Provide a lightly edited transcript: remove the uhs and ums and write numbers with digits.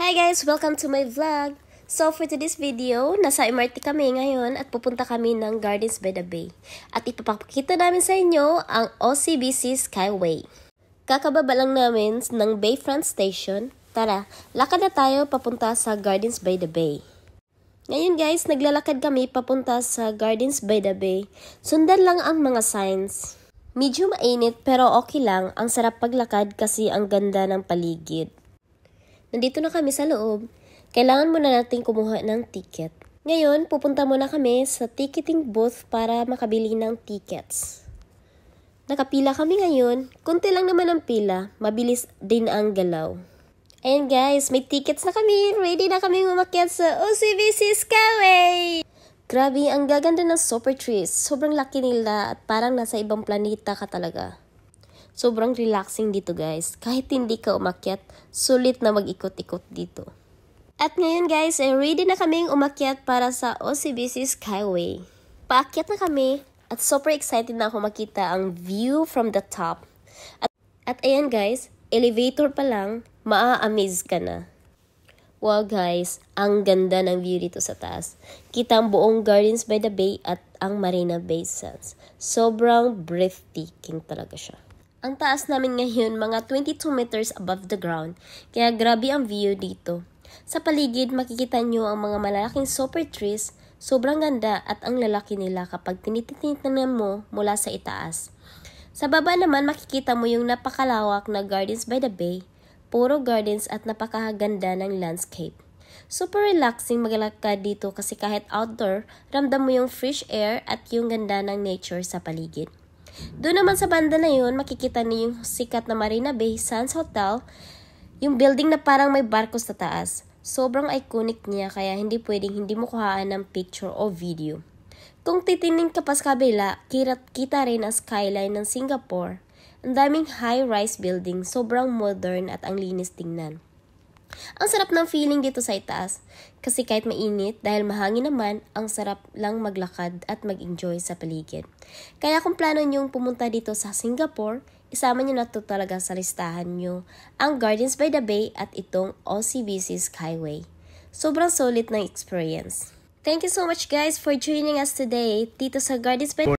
Hi guys! Welcome to my vlog! So for today's video, nasa MRT kami ngayon at pupunta kami ng Gardens by the Bay. At ipapakita namin sa inyo ang OCBC Skyway. Kakababa lang namin ng Bayfront Station. Tara, lakad na tayo papunta sa Gardens by the Bay. Ngayon guys, naglalakad kami papunta sa Gardens by the Bay. Sundan lang ang mga signs. Medyo mainit pero okay lang, ang sarap paglakad kasi ang ganda ng paligid. Nandito na kami sa loob. Kailangan muna natin kumuha ng ticket. Ngayon, pupunta muna kami sa ticketing booth para makabili ng tickets. Nakapila kami ngayon. Kunti lang naman ang pila. Mabilis din ang galaw. Ayan guys, may tickets na kami. Ready na kami umakyat sa OCBC Skyway! Grabe, ang gaganda ng super trees. Sobrang laki nila at parang nasa ibang planeta ka talaga. Sobrang relaxing dito guys. Kahit hindi ka umakyat, sulit na mag-ikot-ikot dito. At ngayon guys, ready na kaming umakyat para sa OCBC Skyway. Paakyat na kami at super excited na ako makita ang view from the top. At ayan guys, elevator pa lang, maa-amaze ka na. Wow guys, ang ganda ng view dito sa taas. Kita ang buong Gardens by the Bay at ang Marina Bay Sands. Sobrang breathtaking talaga siya. Ang taas namin ngayon mga 22 meters above the ground, kaya grabe ang view dito. Sa paligid makikita nyo ang mga malalaking super trees, sobrang ganda at ang lalaki nila kapag tinititingnan mo mula sa itaas. Sa baba naman makikita mo yung napakalawak na Gardens by the Bay, puro gardens at napakaganda ng landscape. Super relaxing maglakad dito kasi kahit outdoor, ramdam mo yung fresh air at yung ganda ng nature sa paligid. Doon naman sa banda na yun, makikita niyo yung sikat na Marina Bay Sands Hotel, yung building na parang may barko sa taas. Sobrang iconic niya kaya hindi pwedeng hindi mo kuhaan ng picture o video. Kung titingin ka pa sa kabila, kita rin ang skyline ng Singapore. Ang daming high-rise building, sobrang modern at ang linis tingnan. Ang sarap ng feeling dito sa itaas kasi kahit mainit dahil mahangin naman, ang sarap lang maglakad at mag-enjoy sa paligid. Kaya kung plano nyong pumunta dito sa Singapore, isama nyo na ito talaga sa listahan nyo ang Gardens by the Bay at itong OCBC Skyway. Sobrang solid ng experience. Thank you so much guys for joining us today dito sa Gardens by the Bay.